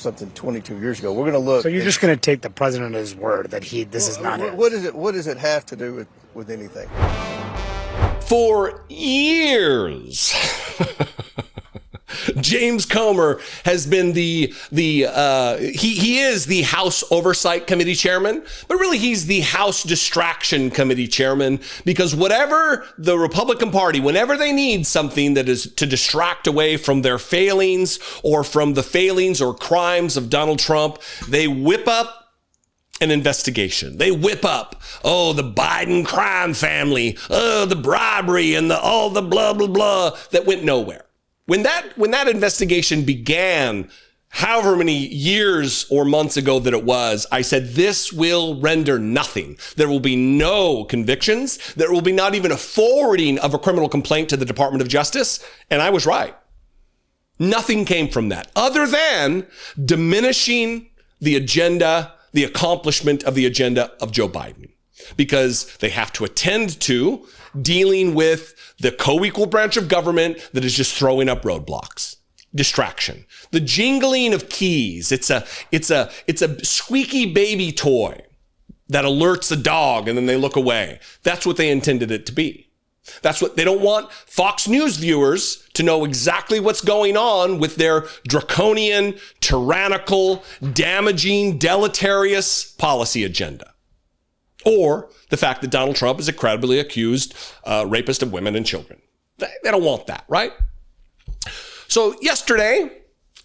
something 22 years ago. We're going to look. So you're just going to take the president at his word that this is not it. What does it have to do with anything? For years, James Comer has been he is the House Oversight Committee chairman, but really he's the House Distraction Committee chairman, because whatever the Republican Party, whenever they need something that is to distract away from their failings or from the failings or crimes of Donald Trump, they whip up an investigation. They whip up, the Biden crime family, the bribery and all the blah, blah, blah that went nowhere. When that investigation began, however many years or months ago that it was, I said, this will render nothing. There will be no convictions. There will be not even a forwarding of a criminal complaint to the Department of Justice. And I was right. Nothing came from that other than diminishing the agenda, the accomplishment of the agenda of Joe Biden, because they have to attend to dealing with the co-equal branch of government that is just throwing up roadblocks. Distraction. The jingling of keys. It's a squeaky baby toy that alerts a dog and then they look away. That's what they intended it to be. That's what they don't want Fox News viewers to know exactly what's going on with their draconian, tyrannical, damaging, deleterious policy agenda. Or the fact that Donald Trump is a credibly accused rapist of women and children. They don't want that, right? So yesterday,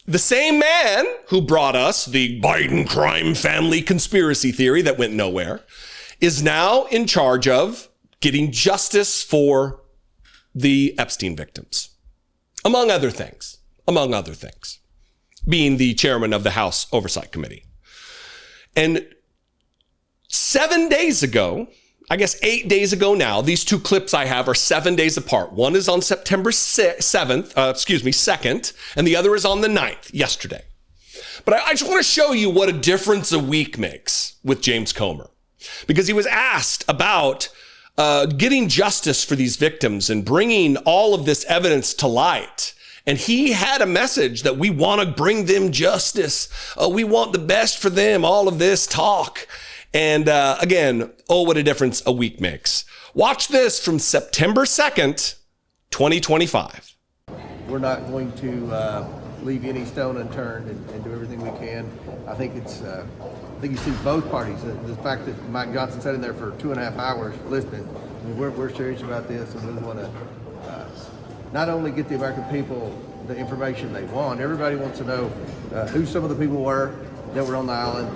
the same man who brought us the Biden crime family conspiracy theory that went nowhere is now in charge of getting justice for the Epstein victims, among other things, being the chairman of the House Oversight Committee. And 7 days ago, I guess 8 days ago now, these two clips I have are 7 days apart. One is on September 2nd, and the other is on the 9th, yesterday. But I just want to show you what a difference a week makes with James Comer, because he was asked about getting justice for these victims and bringing all of this evidence to light. And he had a message that we want to bring them justice. We want the best for them, all of this talk. And again, what a difference a week makes. Watch this from September 2nd, 2025. We're not going to leave any stone unturned and do everything we can. I think you see both parties. The fact that Mike Johnson sat in there for 2.5 hours listening. I mean, we're serious about this, and we want to not only get the American people the information they want. Everybody wants to know who some of the people were that were on the island.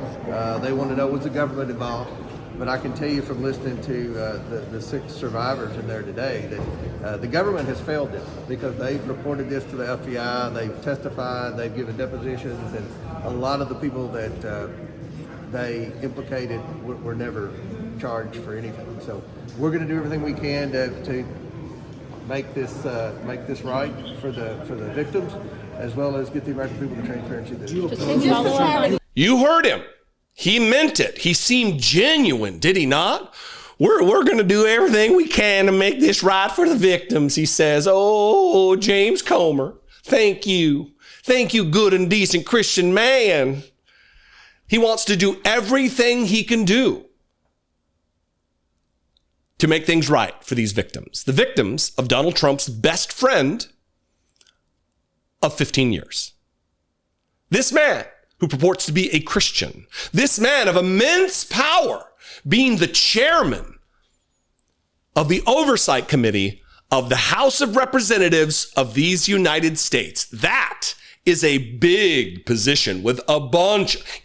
They want to know, was the government involved? But I can tell you from listening to the 6 survivors in there today that the government has failed them, because they've reported this to the FBI, they've testified, they've given depositions, and a lot of the people that they implicated were never charged for anything. So we're going to do everything we can to make this right for the victims, as well as get the American people the transparency that You heard him. He meant it. He seemed genuine, did he not? We're going to do everything we can to make this right for the victims, he says. Oh, James Comer, thank you. Thank you, good and decent Christian man. He wants to do everything he can do to make things right for these victims. The victims of Donald Trump's best friend of 15 years. This man who purports to be a Christian, this man of immense power, being the chairman of the Oversight Committee of the House of Representatives of these United States. That is a big position with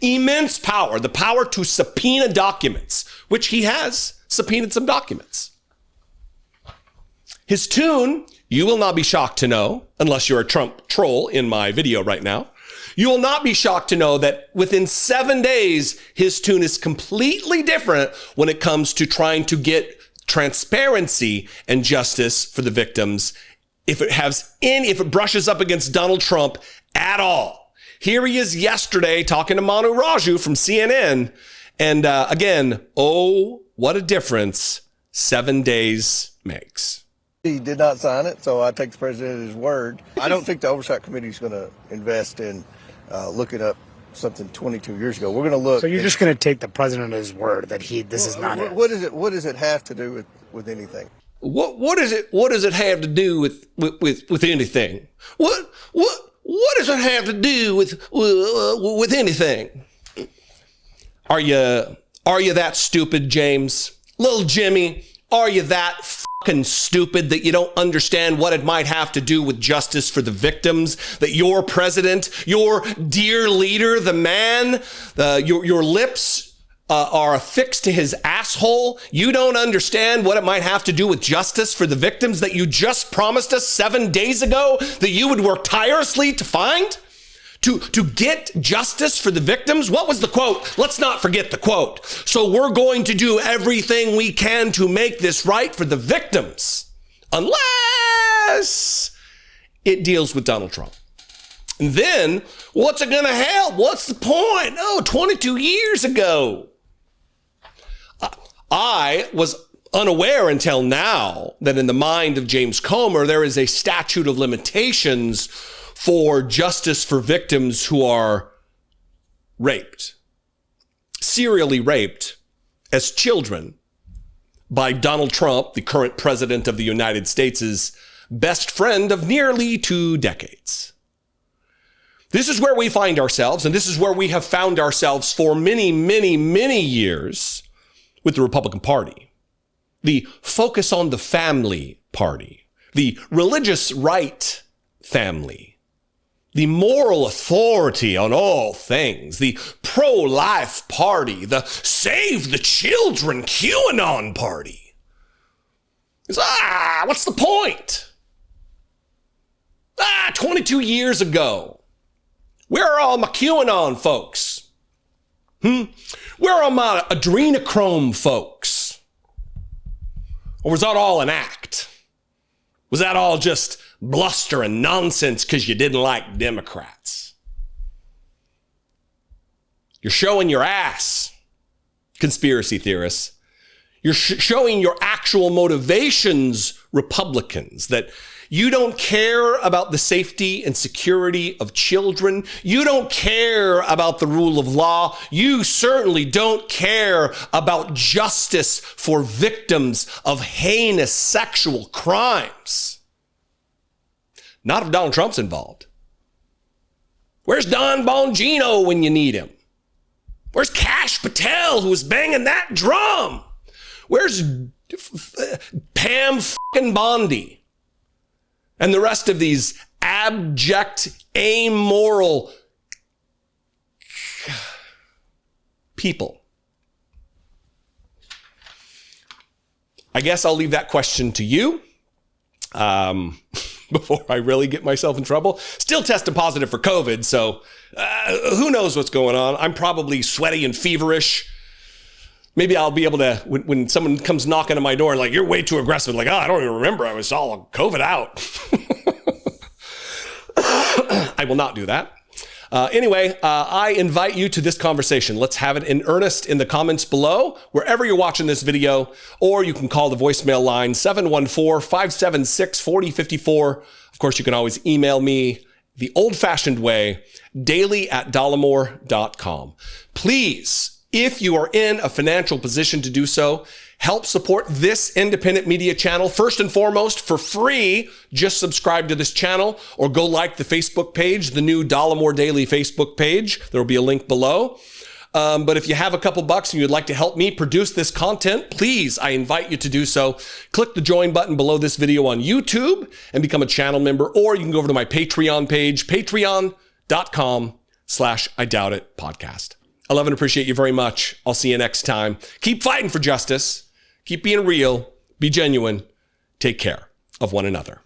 immense power, the power to subpoena documents, which he has subpoenaed some documents. His tune, you will not be shocked to know, unless you're a Trump troll in my video right now, you will not be shocked to know that within 7 days, his tune is completely different when it comes to trying to get transparency and justice for the victims, if it brushes up against Donald Trump at all. Here he is yesterday talking to Manu Raju from CNN. And again, what a difference 7 days makes. He did not sign it, so I take the president at his word. I don't think the Oversight Committee is going to invest in looking up something 22 years ago. We're going to look. So you're just going to take the president at his word that this is not it. What does it have to do with anything? What does it have to do with anything? What does it have to do with anything? Are you that stupid, James? Little Jimmy, are you that fucking stupid that you don't understand what it might have to do with justice for the victims? That your president, your dear leader, the man, your lips are affixed to his asshole? You don't understand what it might have to do with justice for the victims that you just promised us 7 days ago that you would work tirelessly to find? To get justice for the victims? What was the quote? Let's not forget the quote. So we're going to do everything we can to make this right for the victims, unless it deals with Donald Trump. And then, what's it going to help? What's the point? Oh, 22 years ago. I was unaware until now that in the mind of James Comer, there is a statute of limitations for justice for victims who are raped, serially raped as children by Donald Trump, the current president of the United States' best friend of nearly 2 decades. This is where we find ourselves, and this is where we have found ourselves for many, many, many years with the Republican Party, the focus on the family party, the religious right family, the moral authority on all things, the pro-life party, the save the children QAnon party. It's, what's the point? 22 years ago. Where are all my QAnon folks? Where are my adrenochrome folks? Or was that all an act? Was that all just bluster and nonsense because you didn't like Democrats? You're showing your ass, conspiracy theorists. You're showing your actual motivations, Republicans, that you don't care about the safety and security of children. You don't care about the rule of law. You certainly don't care about justice for victims of heinous sexual crimes. Not if Donald Trump's involved. Where's Don Bongino when you need him? Where's Kash Patel, who was banging that drum? Where's Pam fucking Bondi? And the rest of these abject, amoral people. I guess I'll leave that question to you before I really get myself in trouble. Still tested positive for COVID, so who knows what's going on. I'm probably sweaty and feverish. Maybe I'll be able to, when someone comes knocking on my door and like, you're way too aggressive, like, I don't even remember, I was all COVID out. I will not do that. Anyway, I invite you to this conversation. Let's have it in earnest in the comments below, wherever you're watching this video, or you can call the voicemail line 714-576-4054. Of course, you can always email me the old-fashioned way, daily@dollemore.com. Please, if you are in a financial position to do so, help support this independent media channel. First and foremost, for free, just subscribe to this channel or go like the Facebook page, the new Dollemore Daily Facebook page. There will be a link below. But if you have a couple bucks and you'd like to help me produce this content, please, I invite you to do so. Click the join button below this video on YouTube and become a channel member, or you can go over to my Patreon page, patreon.com/IDoubtIt podcast. I love and appreciate you very much. I'll see you next time. Keep fighting for justice. Keep being real. Be genuine. Take care of one another.